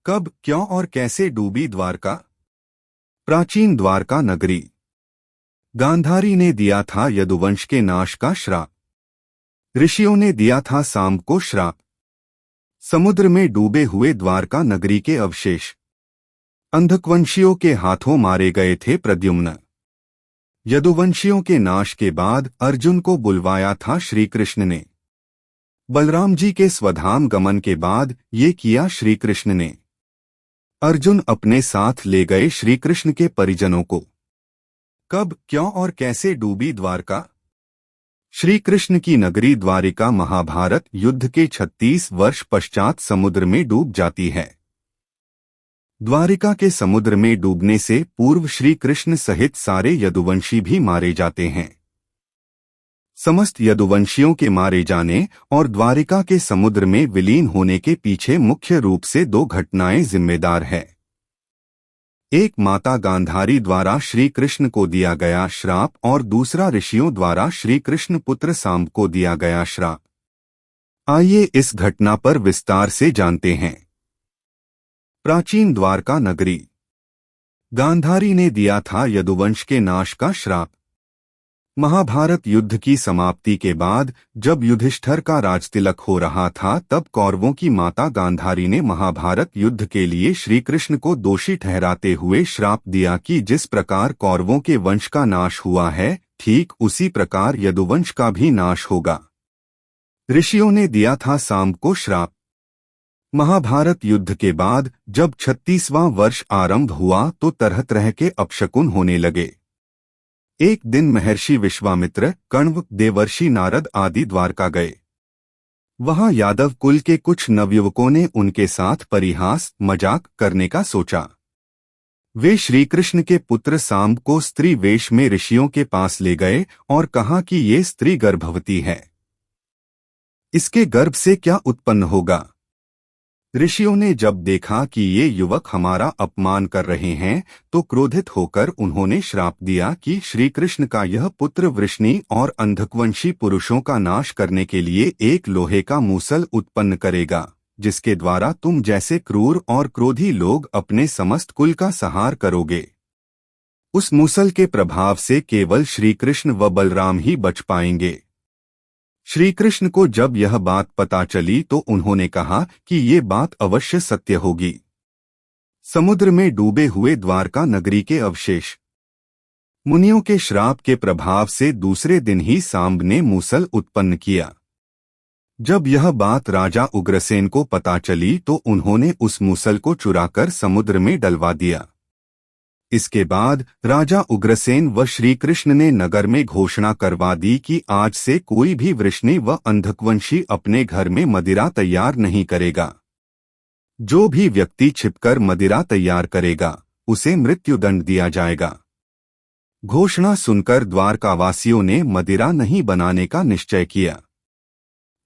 कब, क्यों और कैसे डूबी द्वारका? प्राचीन द्वारका नगरी। गांधारी ने दिया था यदुवंश के नाश का श्राप। ऋषियों ने दिया था सांब को श्राप। समुद्र में डूबे हुए द्वारका नगरी के अवशेष अंधकवंशियों के हाथों मारे गए थे प्रद्युम्न। यदुवंशियों के नाश के बाद अर्जुन को बुलवाया था श्री कृष्ण ने। बलराम जी के स्वधाम गमन के बाद ये किया श्री कृष्ण ने। अर्जुन अपने साथ ले गए श्री कृष्ण के परिजनों को। कब, क्यों और कैसे डूबी द्वारका? श्री कृष्ण की नगरी द्वारिका महाभारत युद्ध के 36 वर्ष पश्चात समुद्र में डूब जाती है। द्वारिका के समुद्र में डूबने से पूर्व श्री कृष्ण सहित सारे यदुवंशी भी मारे जाते हैं। समस्त यदुवंशियों के मारे जाने और द्वारिका के समुद्र में विलीन होने के पीछे मुख्य रूप से दो घटनाएं जिम्मेदार है। एक माता गांधारी द्वारा श्री कृष्ण को दिया गया श्राप और दूसरा ऋषियों द्वारा श्री कृष्ण पुत्र सांब को दिया गया श्राप। आइए इस घटना पर विस्तार से जानते हैं। प्राचीन द्वारका नगरी। गांधारी ने दिया था यदुवंश के नाश का श्राप। महाभारत युद्ध की समाप्ति के बाद जब युधिष्ठिर का राजतिलक हो रहा था, तब कौरवों की माता गांधारी ने महाभारत युद्ध के लिए श्री कृष्ण को दोषी ठहराते हुए श्राप दिया कि जिस प्रकार कौरवों के वंश का नाश हुआ है, ठीक उसी प्रकार यदुवंश का भी नाश होगा। ऋषियों ने दिया था सांब को श्राप। महाभारत युद्ध के बाद जब 36वां वर्ष आरंभ हुआ तो तरह तरह के अपशकुन होने लगे। एक दिन महर्षि विश्वामित्र, कण्व, देवर्षि नारद आदि द्वारका गए। वहां यादव कुल के कुछ नवयुवकों ने उनके साथ परिहास मजाक करने का सोचा। वे श्रीकृष्ण के पुत्र सांब को स्त्री वेश में ऋषियों के पास ले गए और कहा कि ये स्त्री गर्भवती है, इसके गर्भ से क्या उत्पन्न होगा। ऋषियों ने जब देखा कि ये युवक हमारा अपमान कर रहे हैं तो क्रोधित होकर उन्होंने श्राप दिया कि श्री कृष्ण का यह पुत्र वृष्णि और अंधकवंशी पुरुषों का नाश करने के लिए एक लोहे का मूसल उत्पन्न करेगा, जिसके द्वारा तुम जैसे क्रूर और क्रोधी लोग अपने समस्त कुल का संहार करोगे। उस मूसल के प्रभाव से केवल श्री कृष्ण व बलराम ही बच पाएंगे। श्री कृष्ण को जब यह बात पता चली तो उन्होंने कहा कि ये बात अवश्य सत्य होगी। समुद्र में डूबे हुए द्वारका नगरी के अवशेष। मुनियों के श्राप के प्रभाव से दूसरे दिन ही सांब ने मूसल उत्पन्न किया। जब यह बात राजा उग्रसेन को पता चली तो उन्होंने उस मूसल को चुराकर समुद्र में डलवा दिया। इसके बाद राजा उग्रसेन व श्री कृष्ण ने नगर में घोषणा करवा दी कि आज से कोई भी वृष्णि व अंधकवंशी अपने घर में मदिरा तैयार नहीं करेगा। जो भी व्यक्ति छिपकर मदिरा तैयार करेगा उसे मृत्युदंड दिया जाएगा। घोषणा सुनकर द्वारकावासियों ने मदिरा नहीं बनाने का निश्चय किया।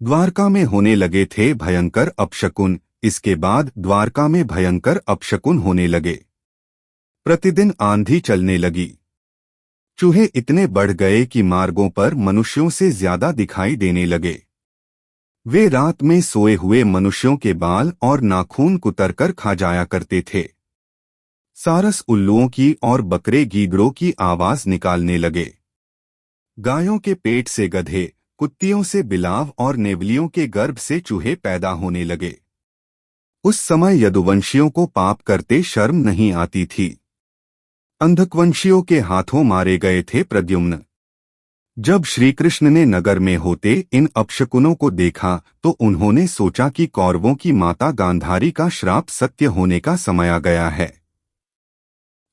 द्वारका में होने लगे थे भयंकर अपशकुन। इसके बाद द्वारका में भयंकर अपशकुन होने लगे। प्रतिदिन आंधी चलने लगी। चूहे इतने बढ़ गए कि मार्गों पर मनुष्यों से ज्यादा दिखाई देने लगे। वे रात में सोए हुए मनुष्यों के बाल और नाखून कुतरकर खा जाया करते थे। सारस उल्लुओं की और बकरे गीदड़ों की आवाज निकालने लगे। गायों के पेट से गधे, कुत्तियों से बिलाव और नेवलियों के गर्भ से चूहे पैदा होने लगे। उस समय यदुवंशियों को पाप करते शर्म नहीं आती थी। अंधकवंशियों के हाथों मारे गए थे प्रद्युम्न। जब श्री कृष्ण ने नगर में होते इन अपशकुनों को देखा तो उन्होंने सोचा कि कौरवों की माता गांधारी का श्राप सत्य होने का समय आ गया है।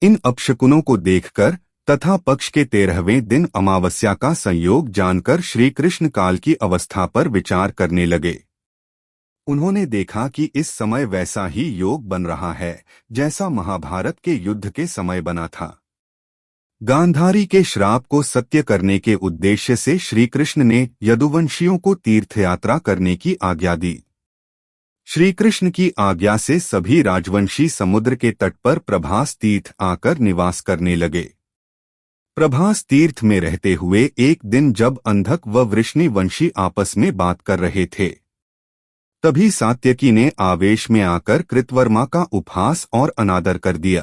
इन अपशकुनों को देखकर तथा पक्ष के 13वें दिन अमावस्या का संयोग जानकर श्री कृष्ण काल की अवस्था पर विचार करने लगे। उन्होंने देखा कि इस समय वैसा ही योग बन रहा है जैसा महाभारत के युद्ध के समय बना था। गांधारी के श्राप को सत्य करने के उद्देश्य से श्री कृष्ण ने यदुवंशियों को तीर्थयात्रा करने की आज्ञा दी। श्री कृष्ण की आज्ञा से सभी राजवंशी समुद्र के तट पर प्रभास तीर्थ आकर निवास करने लगे। प्रभास तीर्थ में रहते हुए एक दिन जब अंधक व वृष्णि वंशी आपस में बात कर रहे थे, तभी सात्यकी ने आवेश में आकर कृतवर्मा का उपहास और अनादर कर दिया।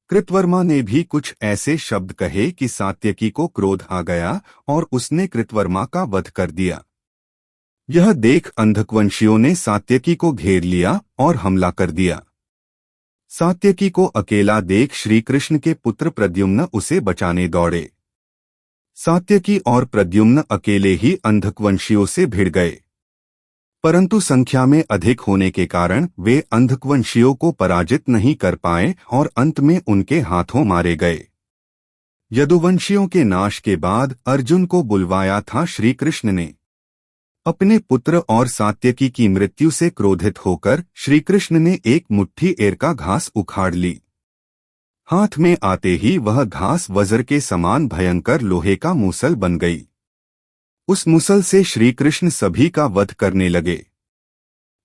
कृतवर्मा ने भी कुछ ऐसे शब्द कहे कि सात्यकी को क्रोध आ गया और उसने कृतवर्मा का वध कर दिया। यह देख अंधकवंशियों ने सात्यकी को घेर लिया और हमला कर दिया। सात्यकी को अकेला देख श्री कृष्ण के पुत्र प्रद्युम्न उसे बचाने दौड़े। सात्यकी और प्रद्युम्न अकेले ही अंधकवंशियों से भिड़ गए, परंतु संख्या में अधिक होने के कारण वे अंधकवंशियों को पराजित नहीं कर पाए और अंत में उनके हाथों मारे गए। यदुवंशियों के नाश के बाद अर्जुन को बुलवाया था श्री कृष्ण ने। अपने पुत्र और सात्यकी की मृत्यु से क्रोधित होकर श्री कृष्ण ने एक मुट्ठी एरका घास उखाड़ ली। हाथ में आते ही वह घास वज्र के समान भयंकर लोहे का मूसल बन गई। उस मूसल से श्री कृष्ण सभी का वध करने लगे।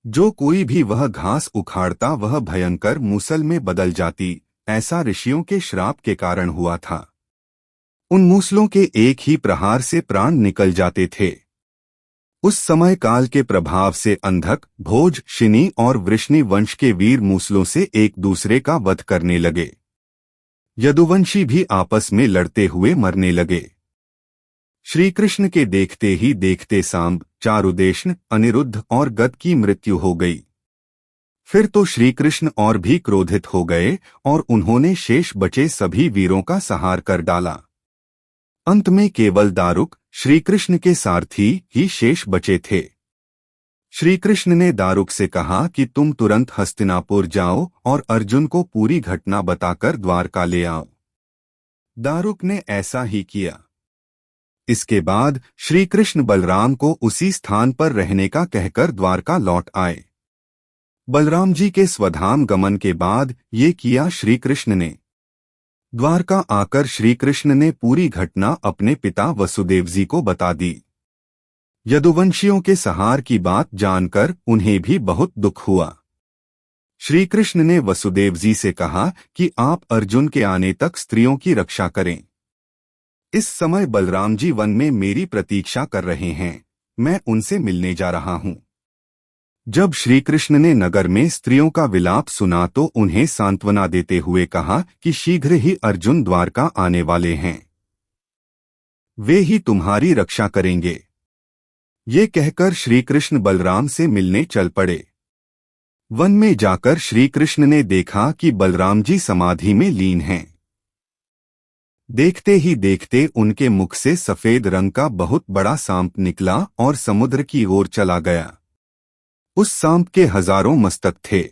जो कोई भी वह घास उखाड़ता वह भयंकर मूसल में बदल जाती। ऐसा ऋषियों के श्राप के कारण हुआ था। उन मूसलों के एक ही प्रहार से प्राण निकल जाते थे। उस समय काल के प्रभाव से अंधक, भोज, शिनी और वृष्णि वंश के वीर मूसलों से एक दूसरे का वध करने लगे। यदुवंशी भी आपस में लड़ते हुए मरने लगे। श्री कृष्ण के देखते ही देखते सांब, चारुदेशन, अनिरुद्ध और गद की मृत्यु हो गई। फिर तो श्री कृष्ण और भी क्रोधित हो गए और उन्होंने शेष बचे सभी वीरों का संहार कर डाला। अंत में केवल दारुक, श्री कृष्ण के सारथी, ही शेष बचे थे। श्री कृष्ण ने दारुक से कहा कि तुम तुरंत हस्तिनापुर जाओ और अर्जुन को पूरी घटना बताकर द्वारका ले आओ। दारुक ने ऐसा ही किया। इसके बाद श्री कृष्ण बलराम को उसी स्थान पर रहने का कहकर द्वारका लौट आए। बलराम जी के स्वधाम गमन के बाद ये किया श्री कृष्ण ने। द्वारका आकर श्री कृष्ण ने पूरी घटना अपने पिता वसुदेव जी को बता दी। यदुवंशियों के संहार की बात जानकर उन्हें भी बहुत दुख हुआ। श्री कृष्ण ने वसुदेव जी से कहा कि आप अर्जुन के आने तक स्त्रियों की रक्षा करें। इस समय बलराम जी वन में मेरी प्रतीक्षा कर रहे हैं, मैं उनसे मिलने जा रहा हूं। जब श्री कृष्ण ने नगर में स्त्रियों का विलाप सुना तो उन्हें सांत्वना देते हुए कहा कि शीघ्र ही अर्जुन द्वारका आने वाले हैं, वे ही तुम्हारी रक्षा करेंगे। ये कहकर श्री कृष्ण बलराम से मिलने चल पड़े। वन में जाकर श्री कृष्ण ने देखा कि बलराम जी समाधि में लीन हैं। देखते ही देखते उनके मुख से सफेद रंग का बहुत बड़ा सांप निकला और समुद्र की ओर चला गया। उस सांप के हजारों मस्तक थे।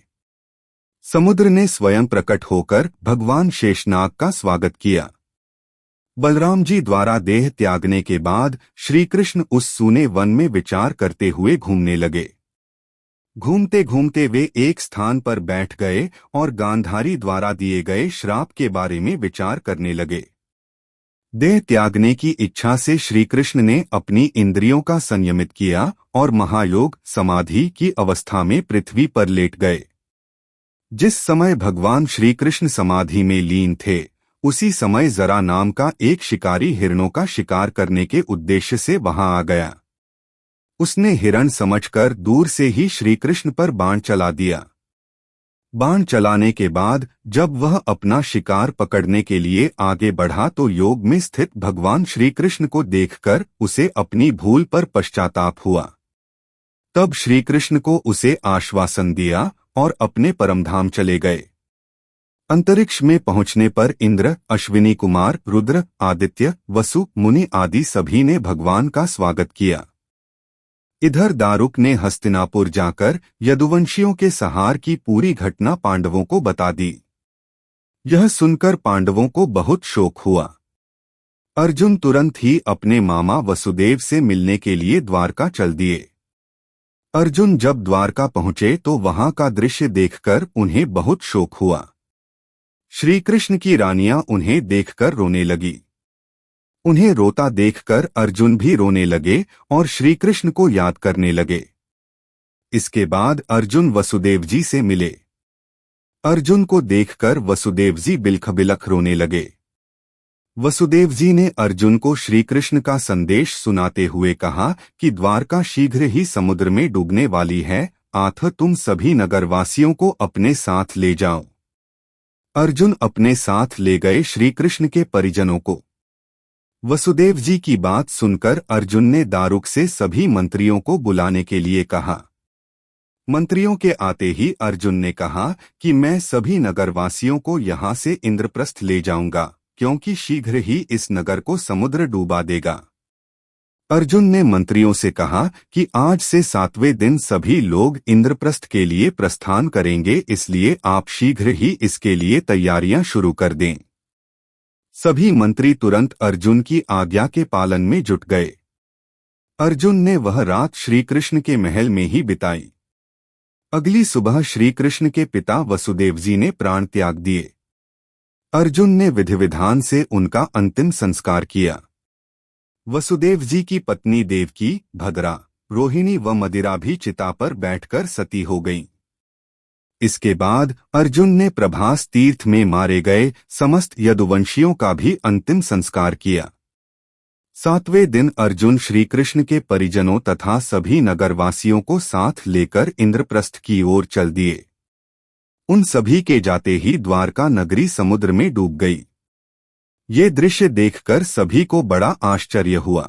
समुद्र ने स्वयं प्रकट होकर भगवान शेषनाग का स्वागत किया। बलराम जी द्वारा देह त्यागने के बाद श्री कृष्ण उस सूने वन में विचार करते हुए घूमने लगे। घूमते घूमते वे एक स्थान पर बैठ गए और गांधारी द्वारा दिए गए श्राप के बारे में विचार करने लगे। देह त्यागने की इच्छा से श्री कृष्ण ने अपनी इंद्रियों का संयमित किया और महायोग समाधि की अवस्था में पृथ्वी पर लेट गए। जिस समय भगवान श्री कृष्ण समाधि में लीन थे, उसी समय जरा नाम का एक शिकारी हिरणों का शिकार करने के उद्देश्य से वहां आ गया। उसने हिरण समझकर दूर से ही श्री कृष्ण पर बाण चला दिया। बाण चलाने के बाद जब वह अपना शिकार पकड़ने के लिए आगे बढ़ा तो योग में स्थित भगवान श्री कृष्ण को देखकर उसे अपनी भूल पर पश्चाताप हुआ। तब श्री कृष्ण को उसे आश्वासन दिया और अपने परमधाम चले गए। अंतरिक्ष में पहुंचने पर इंद्र, अश्विनी कुमार, रुद्र, आदित्य, वसु, मुनि आदि सभी ने भगवान का स्वागत किया। इधर दारुक ने हस्तिनापुर जाकर यदुवंशियों के संहार की पूरी घटना पांडवों को बता दी। यह सुनकर पांडवों को बहुत शोक हुआ। अर्जुन तुरंत ही अपने मामा वसुदेव से मिलने के लिए द्वारका चल दिए। अर्जुन जब द्वारका पहुंचे तो वहां का दृश्य देखकर उन्हें बहुत शोक हुआ। श्री कृष्ण की रानियां उन्हें देखकर रोने लगी। उन्हें रोता देखकर अर्जुन भी रोने लगे और श्री कृष्ण को याद करने लगे। इसके बाद अर्जुन वसुदेव जी से मिले। अर्जुन को देखकर वसुदेव जी बिलख बिलख रोने लगे। वसुदेव जी ने अर्जुन को श्री कृष्ण का संदेश सुनाते हुए कहा कि द्वारका शीघ्र ही समुद्र में डूबने वाली है, अतः तुम सभी नगरवासियों को अपने साथ ले जाओ। अर्जुन अपने साथ ले गए श्री कृष्ण के परिजनों को। वसुदेव जी की बात सुनकर अर्जुन ने दारुक से सभी मंत्रियों को बुलाने के लिए कहा। मंत्रियों के आते ही अर्जुन ने कहा कि मैं सभी नगरवासियों को यहाँ से इंद्रप्रस्थ ले जाऊंगा, क्योंकि शीघ्र ही इस नगर को समुद्र डूबा देगा। अर्जुन ने मंत्रियों से कहा कि आज से 7वें दिन सभी लोग इंद्रप्रस्थ के लिए प्रस्थान करेंगे, इसलिए आप शीघ्र ही इसके लिए तैयारियां शुरू कर दें। सभी मंत्री तुरंत अर्जुन की आज्ञा के पालन में जुट गए। अर्जुन ने वह रात श्री कृष्ण के महल में ही बिताई। अगली सुबह श्री कृष्ण के पिता वसुदेव जी ने प्राण त्याग दिए। अर्जुन ने विधि विधान से उनका अंतिम संस्कार किया। वसुदेव जी की पत्नी देवकी, भद्रा, रोहिणी व मदिरा भी चिता पर बैठकर सती हो गईं। इसके बाद अर्जुन ने प्रभास तीर्थ में मारे गए समस्त यदुवंशियों का भी अंतिम संस्कार किया। 7वें दिन अर्जुन श्री कृष्ण के परिजनों तथा सभी नगरवासियों को साथ लेकर इंद्रप्रस्थ की ओर चल दिए। उन सभी के जाते ही द्वारका नगरी समुद्र में डूब गई। ये दृश्य देखकर सभी को बड़ा आश्चर्य हुआ।